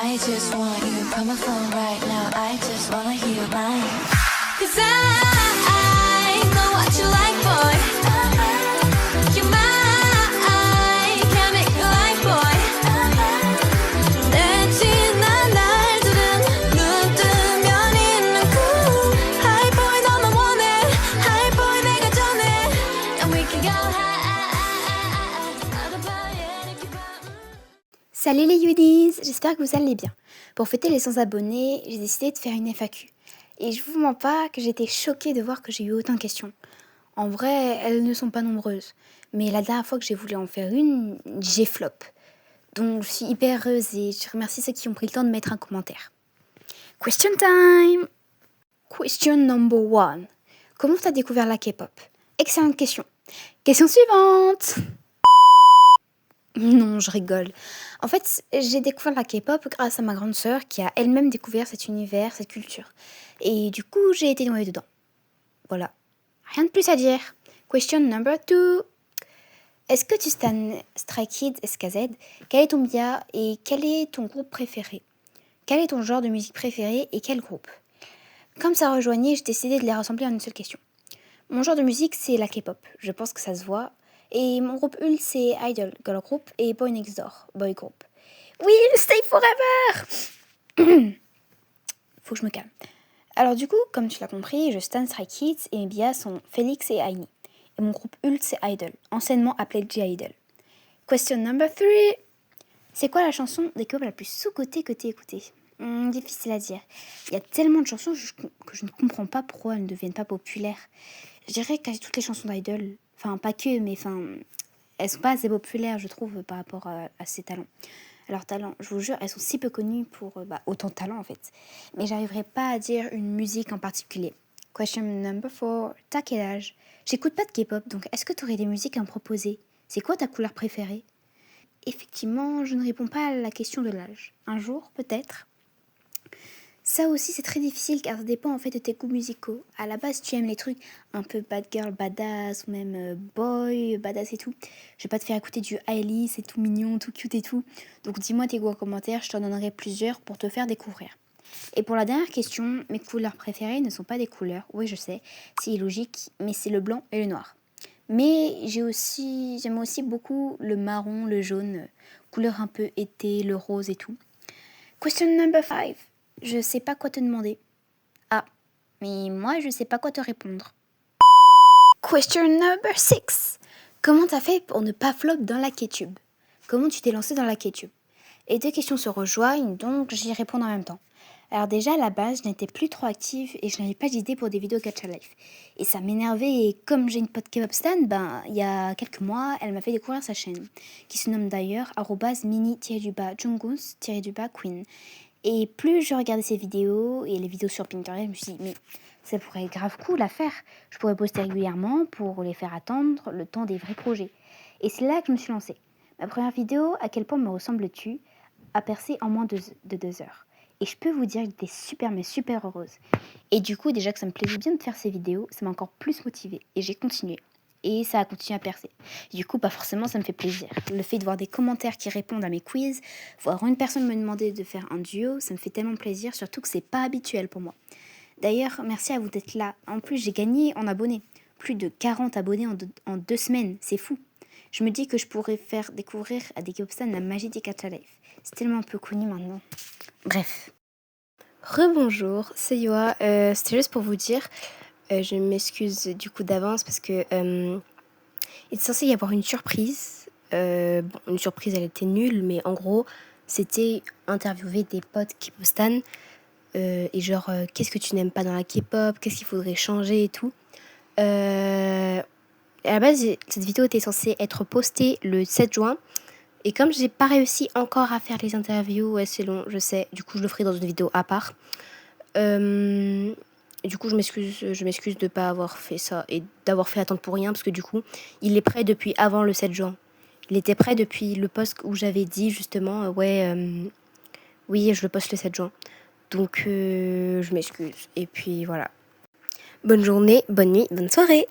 I just want you from my phone right now. I just wanna hear mine. 'Cause I know what you like, boy. You're mine. Can't make you like, boy. 내 지난 날들은 눈 뜨면 있는 cool. Hi boy 너만 원해. Hi boy 내가 전해. And we can go high. 나도 봐야 돼. Salut les Yoodies, j'espère que vous allez bien. Pour fêter les 100 abonnés, j'ai décidé de faire une FAQ. Et je vous mens pas que j'étais choquée de voir que j'ai eu autant de questions. En vrai, elles ne sont pas nombreuses. Mais la dernière fois que j'ai voulu en faire une, j'ai flop. Donc je suis hyper heureuse et je remercie ceux qui ont pris le temps de mettre un commentaire. Question time! Question number 1. Comment t'as découvert la K-pop? Excellente question. Question suivante! Non, je rigole. En fait, j'ai découvert la K-pop grâce à ma grande sœur qui a elle-même découvert cet univers, cette culture. Et du coup, j'ai été noyée dedans. Voilà. Rien de plus à dire. Question number 2. Est-ce que tu stan Stray Kids SKZ? Quel est ton bias et quel est ton groupe préféré? Quel est ton genre de musique préféré et quel groupe? Comme ça rejoignait, j'ai décidé de les rassembler en une seule question. Mon genre de musique, c'est la K-pop. Je pense que ça se voit. Et mon groupe Ult, c'est Idol, girl group, et Boy Next Door, boy group. Oui, stay forever! Faut que je me calme. Alors du coup, comme tu l'as compris, je stan Stray Kids et mes bias sont Félix et Aini. Et mon groupe Ult, c'est Idol, anciennement appelé J-Idol. Question number 3. C'est quoi la chanson des K-pop la plus sous-cotée que t'aies écoutée? Difficile à dire. Il y a tellement de chansons que je ne comprends pas pourquoi elles ne deviennent pas populaires. Je dirais quasi toutes les chansons d'Idol, enfin pas que, mais elles sont pas assez populaires, je trouve, par rapport à ses talents. Leurs talents, je vous jure, elles sont si peu connues pour autant de talent en fait. Mais j'arriverai pas à dire une musique en particulier. Question number 4. T'as quel âge? J'écoute pas de K-pop, donc est-ce que tu aurais des musiques à me proposer? C'est quoi ta couleur préférée? Effectivement, je ne réponds pas à la question de l'âge. Un jour, peut-être. Ça aussi, c'est très difficile car ça dépend en fait de tes goûts musicaux. À la base, tu aimes les trucs un peu bad girl, badass ou même boy, badass et tout. Je vais pas te faire écouter du Hailey, c'est tout mignon, tout cute et tout. Donc dis-moi tes goûts en commentaire, je t'en donnerai plusieurs pour te faire découvrir. Et pour la dernière question, mes couleurs préférées ne sont pas des couleurs. Oui, je sais, c'est illogique, mais c'est le blanc et le noir. Mais j'aime aussi beaucoup le marron, le jaune, couleur un peu été, le rose et tout. Question number 5. Je sais pas quoi te demander. Ah, mais moi je sais pas quoi te répondre. Question number 6. Comment t'as fait pour ne pas flop dans la K-tube? Comment tu t'es lancé dans la K-tube? Les deux questions se rejoignent, donc j'y réponds en même temps. Alors déjà, à la base, je n'étais plus trop active et je n'avais pas d'idée pour des vidéos Gacha Life. Et ça m'énervait et comme j'ai une pote K-pop stan, il y a quelques mois, elle m'a fait découvrir sa chaîne, qui se nomme d'ailleurs @mini-jungus-queen. Et plus je regardais ses vidéos et les vidéos sur Pinterest, je me suis dit, mais ça pourrait être grave cool à faire. Je pourrais poster régulièrement pour les faire attendre le temps des vrais projets. Et c'est là que je me suis lancée. Ma première vidéo, à quel point me ressembles-tu, a percé en moins de 2 heures. Et je peux vous dire que j'étais super, mais super heureuse. Et du coup, déjà que ça me plaisait bien de faire ces vidéos, ça m'a encore plus motivée. Et j'ai continué. Et ça a continué à percer. Du coup, pas forcément, ça me fait plaisir. Le fait de voir des commentaires qui répondent à mes quiz, voir une personne me demander de faire un duo, ça me fait tellement plaisir, surtout que c'est pas habituel pour moi. D'ailleurs, merci à vous d'être là. En plus, j'ai gagné en abonnés. Plus de 40 abonnés en 2 semaines. C'est fou. Je me dis que je pourrais faire découvrir à des K-pop stans la magie des Gacha Life. C'est tellement peu connu maintenant. Bref. Rebonjour, c'est Yoa. C'était juste pour vous dire, je m'excuse du coup d'avance parce que il était censé y avoir une surprise. Une surprise, elle était nulle, mais en gros, c'était interviewer des potes K-pop stan et genre, qu'est-ce que tu n'aimes pas dans la K-pop, qu'est-ce qu'il faudrait changer et tout. À la base, cette vidéo était censée être postée le 7 juin. Et comme j'ai pas réussi encore à faire les interviews, ouais, c'est long, je sais. Du coup, je le ferai dans une vidéo à part. Du coup, je m'excuse de pas avoir fait ça et d'avoir fait attendre pour rien parce que du coup, il est prêt depuis avant le 7 juin. Il était prêt depuis le post où j'avais dit justement, oui, je le poste le 7 juin. Donc, je m'excuse. Et puis voilà. Bonne journée, bonne nuit, bonne soirée.